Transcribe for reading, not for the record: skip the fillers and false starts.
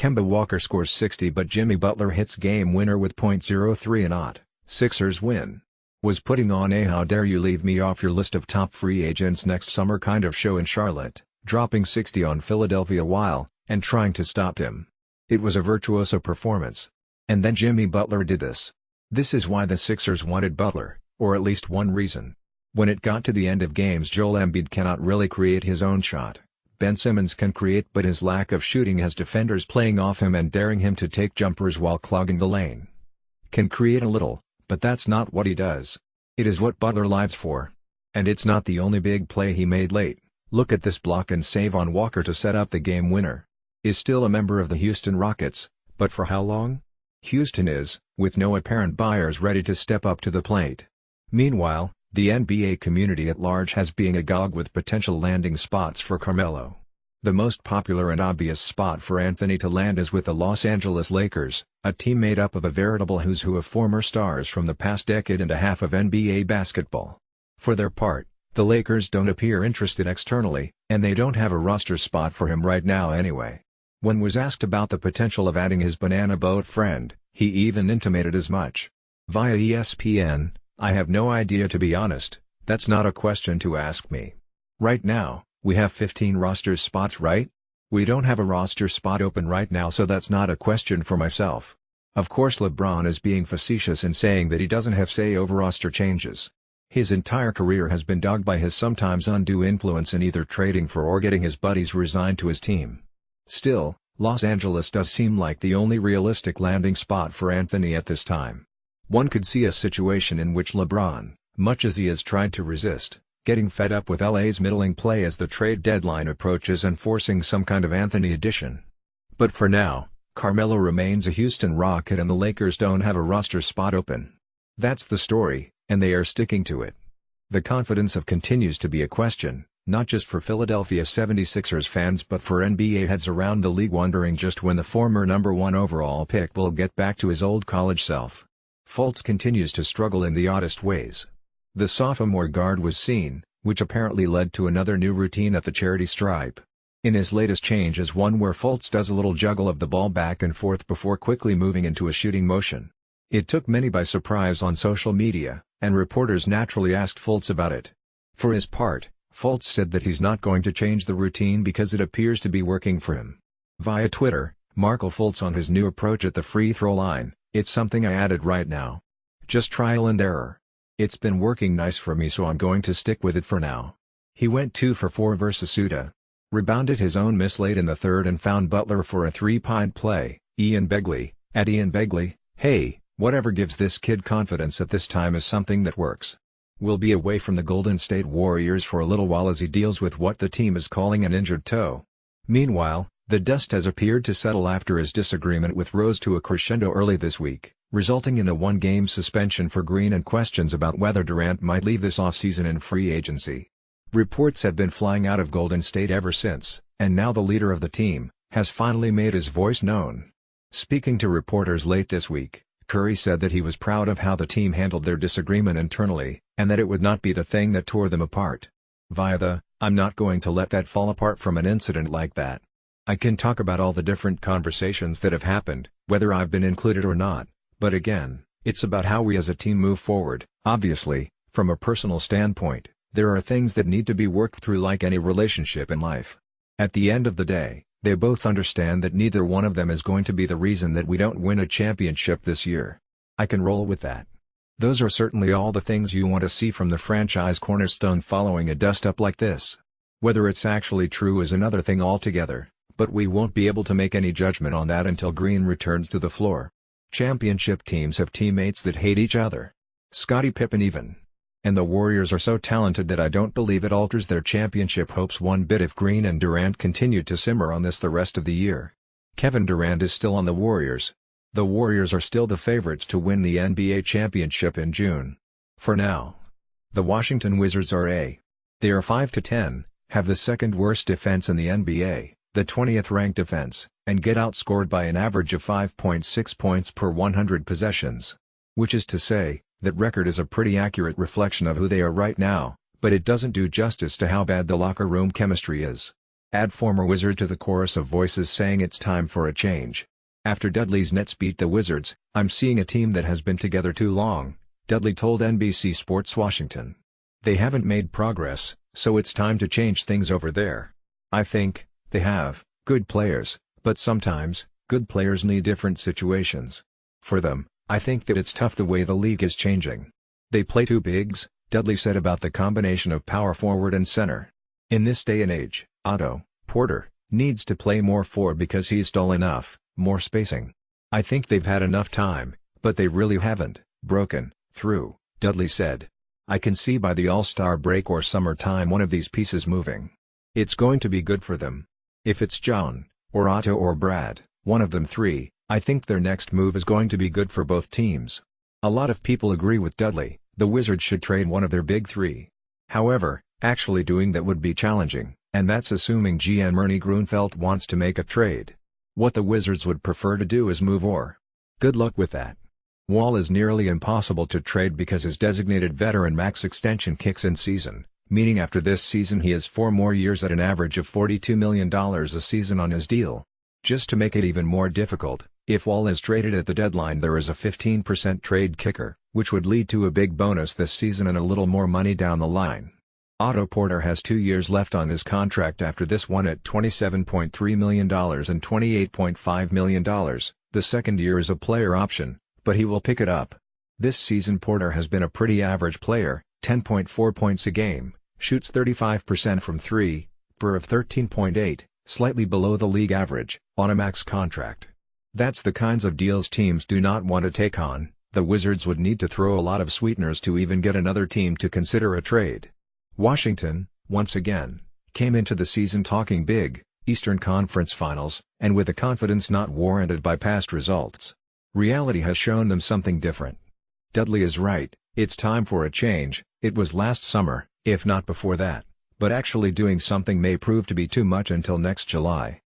Kemba Walker scores 60 but Jimmy Butler hits game winner with .03 and Sixers win. Was putting on a "how dare you leave me off your list of top free agents next summer" kind of show in Charlotte, dropping 60 on Philadelphia while, and trying to stop him. It was a virtuoso performance. And then Jimmy Butler did this. This is why the Sixers wanted Butler, or at least one reason. When it got to the end of games, Joel Embiid cannot really create his own shot. Ben Simmons can create, but his lack of shooting has defenders playing off him and daring him to take jumpers while clogging the lane. Can create a little, but that's not what he does. It is what Butler lives for. And it's not the only big play he made late. Look at this block and save on Walker to set up the game winner. Is still a member of the Houston Rockets, but for how long? Houston is, with no apparent buyers ready to step up to the plate. Meanwhile, the NBA community at large has been agog with potential landing spots for Carmelo. The most popular and obvious spot for Anthony to land is with the Los Angeles Lakers, a team made up of a veritable who's who of former stars from the past decade and a half of NBA basketball. For their part, the Lakers don't appear interested externally, and they don't have a roster spot for him right now anyway. When was asked about the potential of adding his banana boat friend, he even intimated as much. Via ESPN, "I have no idea, to be honest. That's not a question to ask me. Right now, we have 15 roster spots, right? We don't have a roster spot open right now, so that's not a question for myself." Of course, LeBron is being facetious in saying that he doesn't have say over roster changes. His entire career has been dogged by his sometimes undue influence in either trading for or getting his buddies resigned to his team. Still, Los Angeles does seem like the only realistic landing spot for Anthony at this time. One could see a situation in which LeBron, much as he has tried to resist, getting fed up with LA's middling play as the trade deadline approaches and forcing some kind of Anthony addition. But for now, Carmelo remains a Houston Rocket and the Lakers don't have a roster spot open. That's the story, and they are sticking to it. The confidence of continues to be a question, not just for Philadelphia 76ers fans but for NBA heads around the league wondering just when the former #1 overall pick will get back to his old college self. Fultz continues to struggle in the oddest ways. The sophomore guard was seen, which apparently led to another new routine at the charity stripe. In his latest change is one where Fultz does a little juggle of the ball back and forth before quickly moving into a shooting motion. It took many by surprise on social media, and reporters naturally asked Fultz about it. For his part, Fultz said that he's not going to change the routine because it appears to be working for him. Via Twitter, Markel Fultz on his new approach at the free throw line: "It's something I added right now. Just trial and error. It's been working nice for me, so I'm going to stick with it for now." He went 2 for 4 versus Utah. Rebounded his own miss late in the third and found Butler for a three-point play. Ian Begley, at Ian Begley: "Hey, whatever gives this kid confidence at this time is something that works. Will be away from the Golden State Warriors for a little while as he deals with what the team is calling an injured toe." Meanwhile, the dust has appeared to settle after his disagreement with Rose to a crescendo early this week, resulting in a one-game suspension for Green and questions about whether Durant might leave this offseason in free agency. Reports have been flying out of Golden State ever since, and now the leader of the team has finally made his voice known. Speaking to reporters late this week, Curry said that he was proud of how the team handled their disagreement internally, and that it would not be the thing that tore them apart. Via the, "I'm not going to let that fall apart from an incident like that. I can talk about all the different conversations that have happened, whether I've been included or not, but again, it's about how we as a team move forward. Obviously, from a personal standpoint, there are things that need to be worked through like any relationship in life. At the end of the day, they both understand that neither one of them is going to be the reason that we don't win a championship this year. I can roll with that." Those are certainly all the things you want to see from the franchise cornerstone following a dust-up like this. Whether it's actually true is another thing altogether, but we won't be able to make any judgment on that until Green returns to the floor. Championship teams have teammates that hate each other. Scottie Pippen even. And the Warriors are so talented that I don't believe it alters their championship hopes one bit if Green and Durant continue to simmer on this the rest of the year. Kevin Durant is still on the Warriors. The Warriors are still the favorites to win the NBA championship in June. For now. The Washington Wizards are They are 5-10, have the second worst defense in the NBA, the 20th ranked defense, and get outscored by an average of 5.6 points per 100 possessions. Which is to say, that record is a pretty accurate reflection of who they are right now, but it doesn't do justice to how bad the locker room chemistry is. Add former Wizard to the chorus of voices saying it's time for a change. After Dudley's Nets beat the Wizards, "I'm seeing a team that has been together too long," Dudley told NBC Sports Washington. "They haven't made progress, so it's time to change things over there. I think they have good players, but sometimes good players need different situations. For them, I think that it's tough the way the league is changing. They play two bigs," Dudley said about the combination of power forward and center. "In this day and age, Otto Porter needs to play more forward because he's tall enough, more spacing. I think they've had enough time, but they really haven't broken through," Dudley said. "I can see by the All-Star break or summertime one of these pieces moving. It's going to be good for them. If it's John, or Otto or Brad, one of them three, I think their next move is going to be good for both teams." A lot of people agree with Dudley. The Wizards should trade one of their big three. However, actually doing that would be challenging, and that's assuming GM Ernie Grunfeld wants to make a trade. What the Wizards would prefer to do is move Orr. Good luck with that. Wall is nearly impossible to trade because his designated veteran max extension kicks in season, meaning after this season he has 4 more years at an average of $42 million a season on his deal. Just to make it even more difficult, if Wall is traded at the deadline there is a 15% trade kicker, which would lead to a big bonus this season and a little more money down the line. Otto Porter has 2 years left on his contract after this one at $27.3 million and $28.5 million, the second year is a player option, but he will pick it up. This season Porter has been a pretty average player, 10.4 points a game, shoots 35% from 3, per of 13.8, slightly below the league average, on a max contract. That's the kinds of deals teams do not want to take on. The Wizards would need to throw a lot of sweeteners to even get another team to consider a trade. Washington, once again, came into the season talking big, Eastern Conference Finals, and with a confidence not warranted by past results. Reality has shown them something different. Dudley is right, it's time for a change. It was last summer, if not before that, but actually doing something may prove to be too much until next July.